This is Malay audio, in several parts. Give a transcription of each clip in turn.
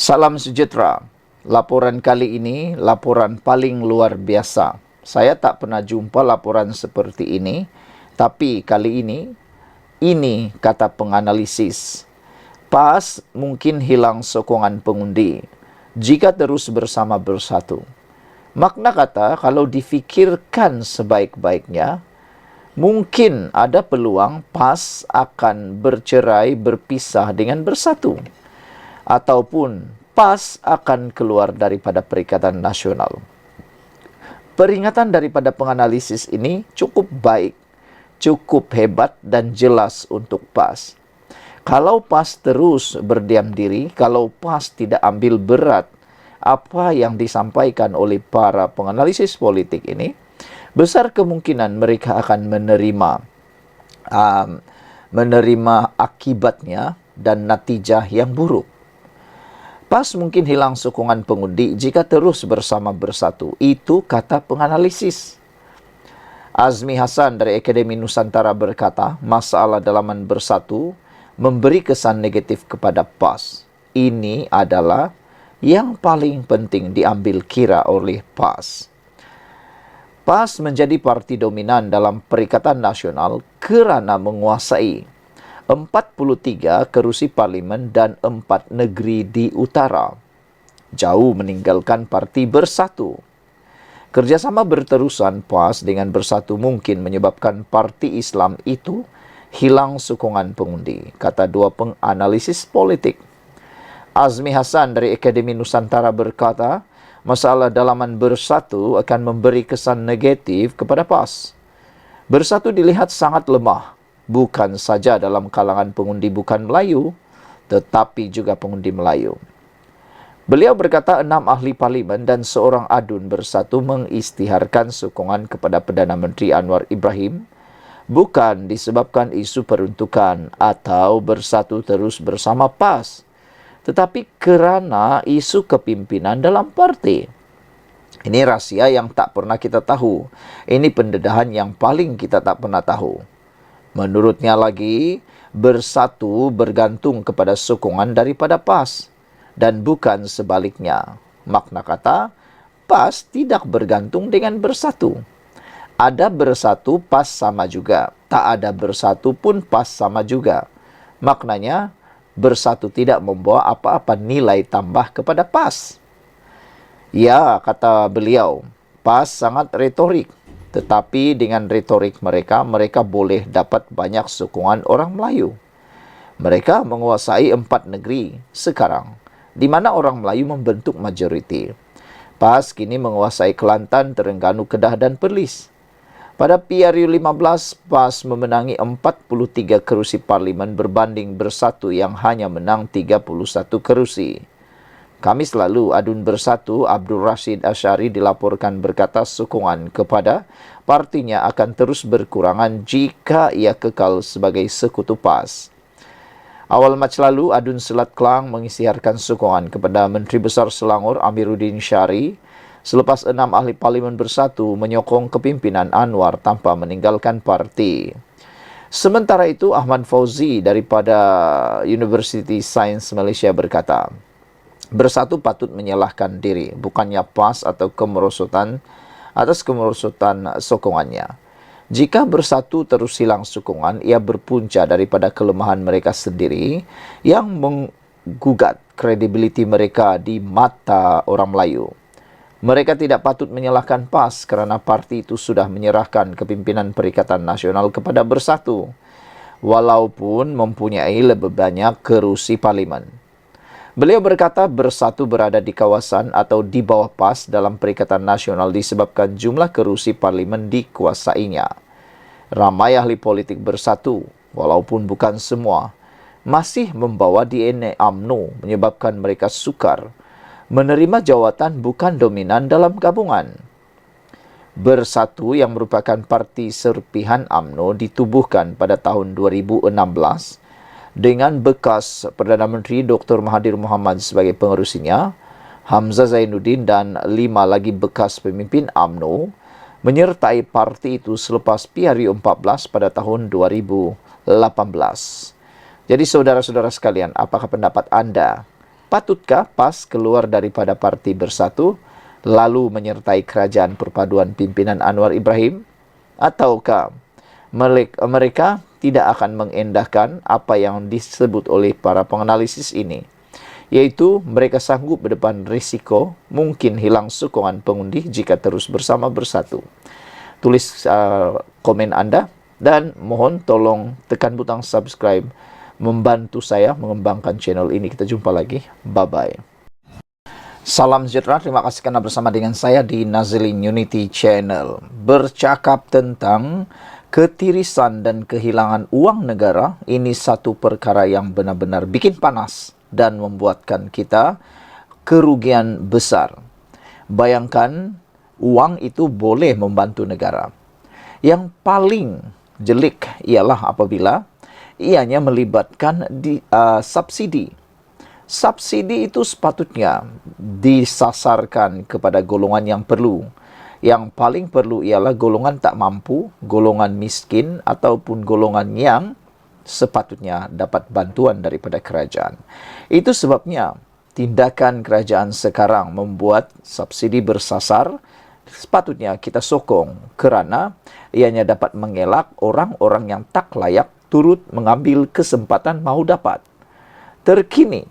Salam sejahtera. Laporan kali ini laporan paling luar biasa. Saya tak pernah jumpa laporan seperti ini, tapi kali ini kata penganalisis. PAS mungkin hilang sokongan pengundi jika terus bersama bersatu. Makna kata kalau difikirkan sebaik-baiknya, mungkin ada peluang PAS akan bercerai berpisah dengan bersatu. Ataupun PAS akan keluar daripada Perikatan Nasional. Peringatan daripada penganalisis ini cukup baik, cukup hebat dan jelas untuk PAS. Kalau PAS terus berdiam diri, kalau PAS tidak ambil berat apa yang disampaikan oleh para penganalisis politik ini, besar kemungkinan mereka akan menerima akibatnya dan natijah yang buruk. PAS mungkin hilang sokongan pengundi jika terus bersama bersatu. Itu kata penganalisis. Azmi Hasan dari Akademi Nusantara berkata, masalah dalaman bersatu memberi kesan negatif kepada PAS. Ini adalah yang paling penting diambil kira oleh PAS. PAS menjadi parti dominan dalam Perikatan Nasional kerana menguasai 43 kerusi parlimen dan 4 negeri di utara. Jauh meninggalkan parti bersatu. Kerjasama berterusan PAS dengan bersatu mungkin menyebabkan parti Islam itu hilang sokongan pengundi, kata dua penganalisis politik. Azmi Hasan dari Akademi Nusantara berkata, masalah dalaman bersatu akan memberi kesan negatif kepada PAS. Bersatu dilihat sangat lemah, bukan saja dalam kalangan pengundi bukan Melayu, tetapi juga pengundi Melayu. Beliau berkata 6 ahli parlimen dan seorang adun bersatu mengisytiharkan sokongan kepada Perdana Menteri Anwar Ibrahim, bukan disebabkan isu peruntukan atau bersatu terus bersama PAS, tetapi kerana isu kepimpinan dalam parti. Ini rahsia yang tak pernah kita tahu. Ini pendedahan yang paling kita tak pernah tahu. Menurutnya lagi, bersatu bergantung kepada sokongan daripada PAS dan bukan sebaliknya. Makna kata, PAS tidak bergantung dengan bersatu. Ada bersatu, PAS sama juga. Tak ada bersatu pun PAS sama juga. Maknanya, bersatu tidak membawa apa-apa nilai tambah kepada PAS. Ya, kata beliau, PAS sangat retorik. Tetapi dengan retorik mereka boleh dapat banyak sokongan orang Melayu. Mereka menguasai 4 negeri sekarang, di mana orang Melayu membentuk majoriti. PAS kini menguasai Kelantan, Terengganu, Kedah dan Perlis. Pada PRU 15, PAS memenangi 43 kerusi parlimen berbanding bersatu yang hanya menang 31 kerusi. Kamis lalu, adun bersatu Abdul Rashid Ashari dilaporkan berkata sokongan kepada partinya akan terus berkurangan jika ia kekal sebagai sekutu PAS. Awal Mac lalu, adun Selat Kelang mengisytiharkan sokongan kepada Menteri Besar Selangor Amiruddin Syari selepas 6 ahli parlimen bersatu menyokong kepimpinan Anwar tanpa meninggalkan parti. Sementara itu, Ahmad Fauzi daripada University Science Malaysia berkata, bersatu patut menyalahkan diri, bukannya PAS atau atas kemerosotan sokongannya. Jika bersatu terus hilang sokongan, ia berpunca daripada kelemahan mereka sendiri yang menggugat kredibiliti mereka di mata orang Melayu. Mereka tidak patut menyalahkan PAS kerana parti itu sudah menyerahkan kepimpinan Perikatan Nasional kepada bersatu, walaupun mempunyai lebih banyak kerusi parlimen. Beliau berkata bersatu berada di kawasan atau di bawah PAS dalam Perikatan Nasional disebabkan jumlah kerusi parlimen dikuasainya. Ramai ahli politik bersatu, walaupun bukan semua, masih membawa DNA UMNO menyebabkan mereka sukar menerima jawatan bukan dominan dalam gabungan. Bersatu yang merupakan parti serpihan UMNO ditubuhkan pada tahun 2016 dengan bekas Perdana Menteri Dr. Mahathir Mohamad sebagai pengerusinya, Hamzah Zainuddin dan 5 lagi bekas pemimpin UMNO menyertai parti itu selepas PRU 14 pada tahun 2018. Jadi saudara-saudara sekalian, apakah pendapat anda Patutkah PAS keluar daripada Parti Bersatu lalu menyertai kerajaan perpaduan pimpinan Anwar Ibrahim? Ataukah mereka tidak akan mengendahkan apa yang disebut oleh para penganalisis ini, yaitu mereka sanggup berdepan risiko mungkin hilang sokongan pengundi jika terus bersama bersatu? Tulis komen anda dan mohon tolong tekan butang subscribe membantu saya mengembangkan channel ini. Kita jumpa lagi. Bye-bye. Salam sejahtera, terima kasih karena bersama dengan saya di Nazilin Unity Channel. Bercakap tentang ketirisan dan kehilangan uang negara, ini satu perkara yang benar-benar bikin panas dan membuatkan kita kerugian besar. Bayangkan, uang itu boleh membantu negara. Yang paling jelek ialah apabila ianya melibatkan subsidi. Subsidi itu sepatutnya disasarkan kepada golongan yang perlu. Yang paling perlu ialah golongan tak mampu, golongan miskin, ataupun golongan yang sepatutnya dapat bantuan daripada kerajaan. Itu sebabnya tindakan kerajaan sekarang membuat subsidi bersasar sepatutnya kita sokong kerana ianya dapat mengelak orang-orang yang tak layak turut mengambil kesempatan mahu dapat. Terkini,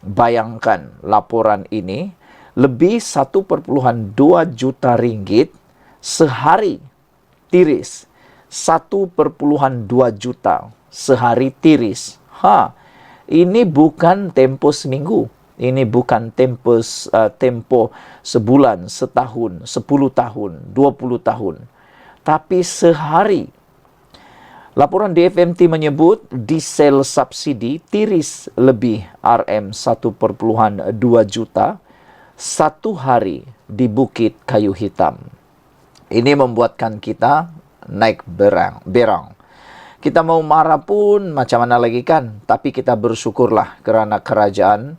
bayangkan laporan ini, lebih 1,2 juta ringgit sehari tiris. 1,2 juta sehari tiris. Ini bukan tempo seminggu. Ini bukan tempo sebulan, setahun, 10 tahun, 20 tahun. Tapi sehari. Laporan DFMT menyebut diesel subsidi tiris lebih RM1,2 juta satu hari di Bukit Kayu Hitam. Ini membuatkan kita naik berang. Kita mau marah pun macam mana lagi kan? Tapi kita bersyukurlah kerana kerajaan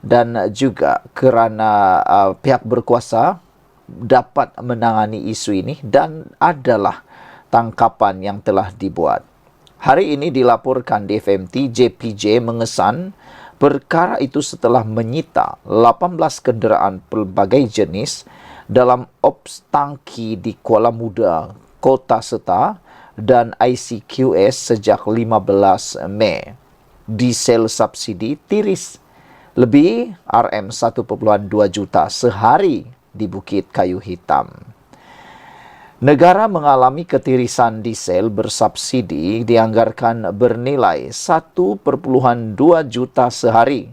dan juga kerana pihak berkuasa dapat menangani isu ini dan adalah tangkapan yang telah dibuat. Hari ini dilaporkan DFMT JPJ mengesan perkara itu setelah menyita 18 kenderaan pelbagai jenis dalam ops tangki di Kuala Muda, Kota Seta dan ICQS sejak 15 Mei. Diesel subsidi tiris lebih RM1,2 juta sehari di Bukit Kayu Hitam. Negara mengalami ketirisan diesel bersubsidi dianggarkan bernilai 1,2 juta sehari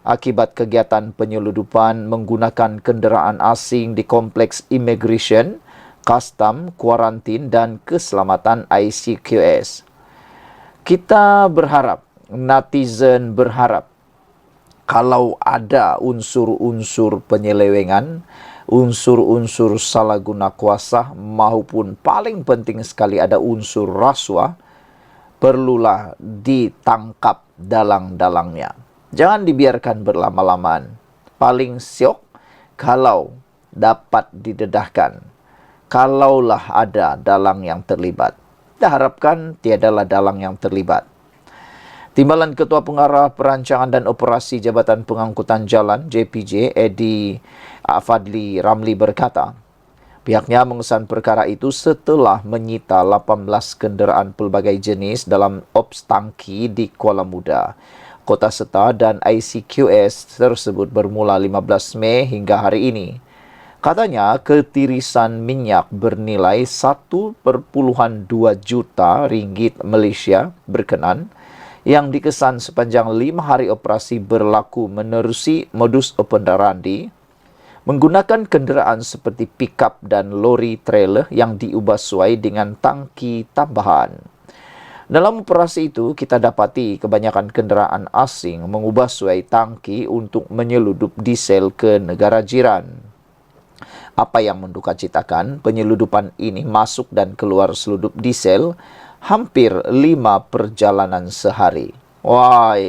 akibat kegiatan penyeludupan menggunakan kenderaan asing di Kompleks Immigration, Custom, Kuarantin dan Keselamatan ICQS. Kita berharap, netizen berharap, kalau ada unsur-unsur penyelewengan, unsur-unsur salah guna kuasa maupun paling penting sekali ada unsur rasuah, perlulah ditangkap dalang-dalangnya. Jangan dibiarkan berlama-lamaan. Paling syok kalau dapat didedahkan. Kalaulah ada dalang yang terlibat. Kita harapkan tiadalah dalang yang terlibat. Timbalan Ketua Pengarah Perancangan dan Operasi Jabatan Pengangkutan Jalan JPJ Edi Fadli Ramli berkata, pihaknya mengesan perkara itu setelah menyita 18 kenderaan pelbagai jenis dalam ops tangki di Kuala Muda, Kota Seta dan ICQS tersebut bermula 15 Mei hingga hari ini. Katanya ketirisan minyak bernilai 1,2 juta ringgit Malaysia berkenan yang dikesan sepanjang 5 hari operasi berlaku menerusi modus operandi menggunakan kenderaan seperti pickup dan lori trailer yang diubah sesuai dengan tangki tambahan. Dalam operasi itu, kita dapati kebanyakan kenderaan asing mengubah sesuai tangki untuk menyeludup diesel ke negara jiran. Apa yang mendukacitakan, penyeludupan ini masuk dan keluar seludup diesel hampir 5 perjalanan sehari. Wah,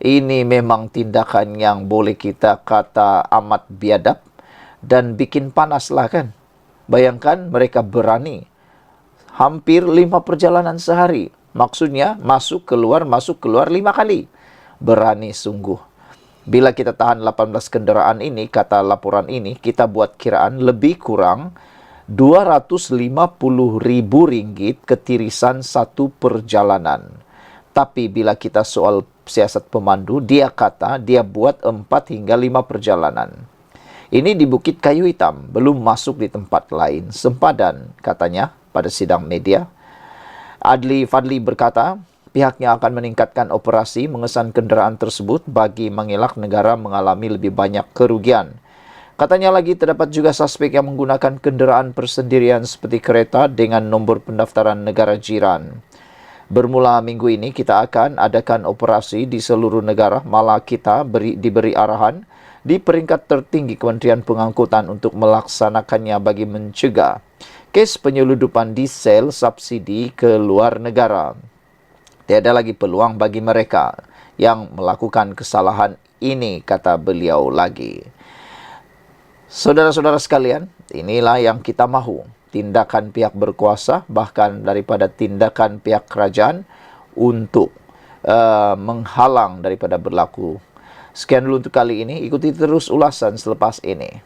ini memang tindakan yang boleh kita kata amat biadab dan bikin panas lah kan. Bayangkan mereka berani hampir 5 perjalanan sehari. Maksudnya masuk keluar 5 kali. Berani sungguh. Bila kita tahan 18 kenderaan ini, kata laporan ini, kita buat kiraan lebih kurang Rp250.000 ketirisan satu perjalanan. Tapi bila kita soal siasat pemandu, dia kata dia buat 4 hingga 5 perjalanan. Ini di Bukit Kayu Hitam, belum masuk di tempat lain. Sempadan, katanya pada sidang media. Adli Fadli berkata, pihaknya akan meningkatkan operasi mengesan kenderaan tersebut bagi mengelak negara mengalami lebih banyak kerugian. Katanya lagi terdapat juga suspek yang menggunakan kenderaan persendirian seperti kereta dengan nombor pendaftaran negara jiran. Bermula minggu ini kita akan adakan operasi di seluruh negara, malah kita diberi arahan di peringkat tertinggi Kementerian Pengangkutan untuk melaksanakannya bagi mencegah kes penyeludupan diesel subsidi ke luar negara. Tiada lagi peluang bagi mereka yang melakukan kesalahan ini, kata beliau lagi. Saudara-saudara sekalian, inilah yang kita mahu. Tindakan pihak berkuasa, bahkan daripada tindakan pihak kerajaan untuk menghalang daripada berlaku. Sekian dulu untuk kali ini. Ikuti terus ulasan selepas ini.